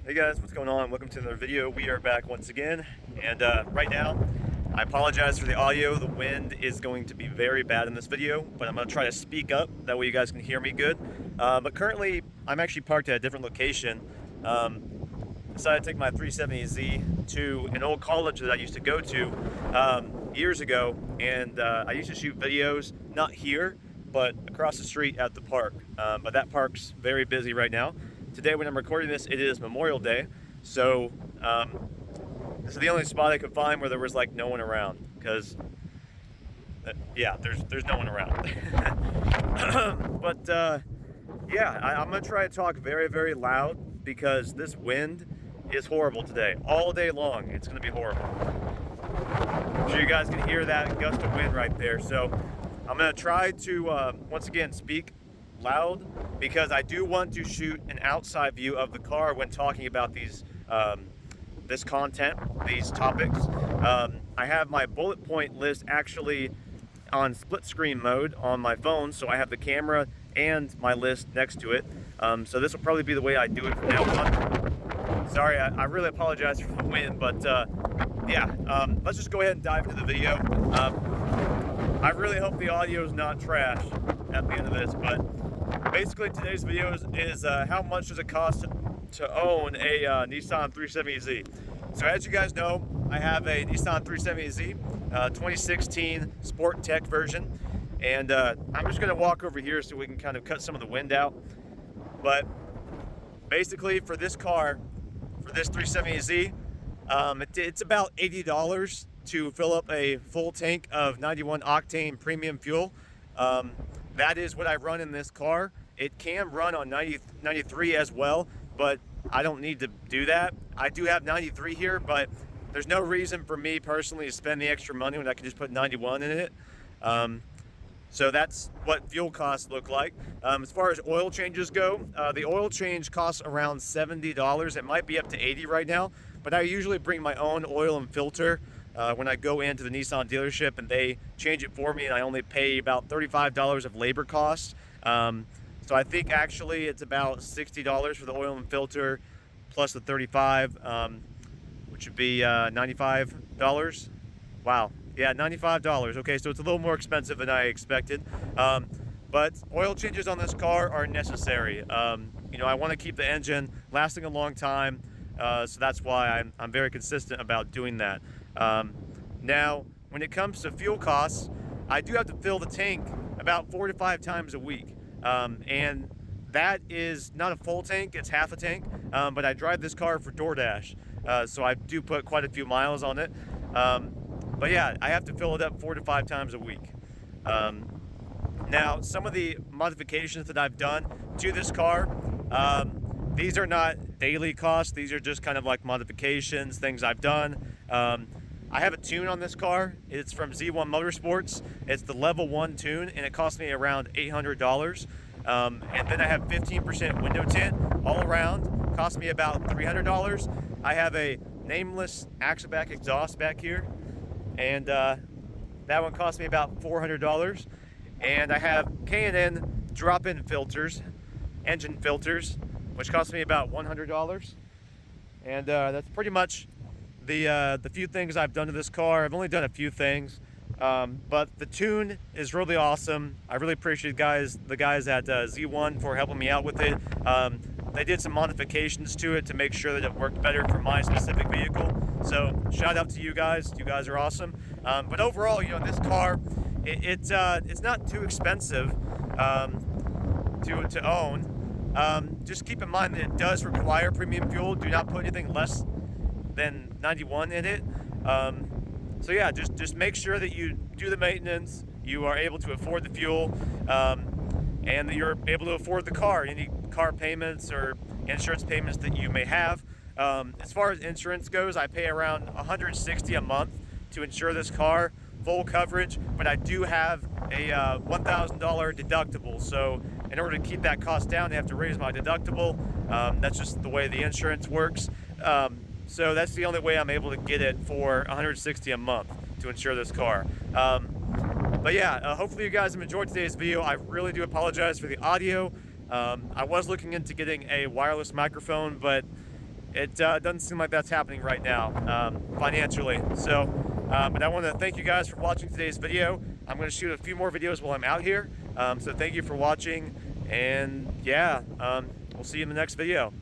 Hey guys, what's going on? Welcome to another video. We are back once again, and right now, I apologize for the audio. The wind is going to be very bad in this video, but I'm going to try to speak up. That way you guys can hear me good. But currently, I'm actually parked at a different location. Decided to take my 370z to an old college that I used to go to years ago, and I used to shoot videos, not here, but across the street at the park. But that park's very busy right now. Today when I'm recording this, it is Memorial Day, so this is the only spot I could find where there was like no one around, because yeah, there's no one around. But yeah, I'm gonna try to talk very, very loud because this wind is horrible today. All day long, it's gonna be horrible. I'm sure you guys can hear that gust of wind right there. So I'm gonna try to once again speak loud, because I do want to shoot an outside view of the car when talking about these this content, these topics. I have my bullet point list actually on split screen mode on my phone, so I have the camera and my list next to it. So this will probably be the way I do it from now on. Sorry, I really apologize for the wind, but yeah, let's just go ahead and dive into the video. I really hope the audio is not trash at the end of this, but basically today's video is how much does it cost to own a Nissan 370z. So as you guys know, I have a Nissan 370z 2016 Sport Tech version, and I'm just going to walk over here so we can kind of cut some of the wind out. But basically for this car, for this 370z, it's about $80 to fill up a full tank of 91 octane premium fuel. That is what I run in this car. It can run on 93 as well, but I don't need to do that. I do have 93 here, but there's no reason for me personally to spend the extra money when I can just put 91 in it. So that's what fuel costs look like. As far as oil changes go, the oil change costs around $70. It might be up to 80 right now, but I usually bring my own oil and filter when I go into the Nissan dealership, and they change it for me, and I only pay about $35 of labor costs. So I think actually it's about $60 for the oil and filter plus the 35, which would be $95. Wow. Yeah, $95. Okay, so it's a little more expensive than I expected. But oil changes on this car are necessary. You know, I want to keep the engine lasting a long time, so that's why I'm very consistent about doing that. Now, when it comes to fuel costs, I do have to fill the tank about 4 to 5 times a week. And that is not a full tank, it's half a tank, but I drive this car for DoorDash, so I do put quite a few miles on it. But yeah, I have to fill it up 4 to 5 times a week. Now, some of the modifications that I've done to this car, these are not daily costs, these are just kind of like modifications, things I've done. I have a tune on this car. It's from Z1 Motorsports. It's the level 1 tune, and it cost me around $800. And then I have 15% window tint all around. Cost me about $300. I have a nameless Axleback exhaust back here, and that one cost me about $400. And I have K&N drop-in filters, engine filters, which cost me about $100. And that's pretty much the few things I've done to this car. I've only done a few things, but the tune is really awesome. I really appreciate the guys at Z1 for helping me out with it. They did some modifications to it to make sure that it worked better for my specific vehicle. So shout out to you guys. You guys are awesome. But overall, you know, this car, it's not too expensive to own. Just keep in mind that it does require premium fuel. Do not put anything less than 91 in it. So yeah, just make sure that you do the maintenance, you are able to afford the fuel, and that you're able to afford the car, any car payments or insurance payments that you may have. As far as insurance goes, I pay around $160 a month to insure this car, full coverage, but I do have a $1,000 deductible. So in order to keep that cost down, I have to raise my deductible. That's just the way the insurance works. So that's the only way I'm able to get it for $160 a month to insure this car. But yeah, hopefully you guys have enjoyed today's video. I really do apologize for the audio. I was looking into getting a wireless microphone, but it doesn't seem like that's happening right now financially. So, but I want to thank you guys for watching today's video. I'm going to shoot a few more videos while I'm out here. So thank you for watching, and yeah, we'll see you in the next video.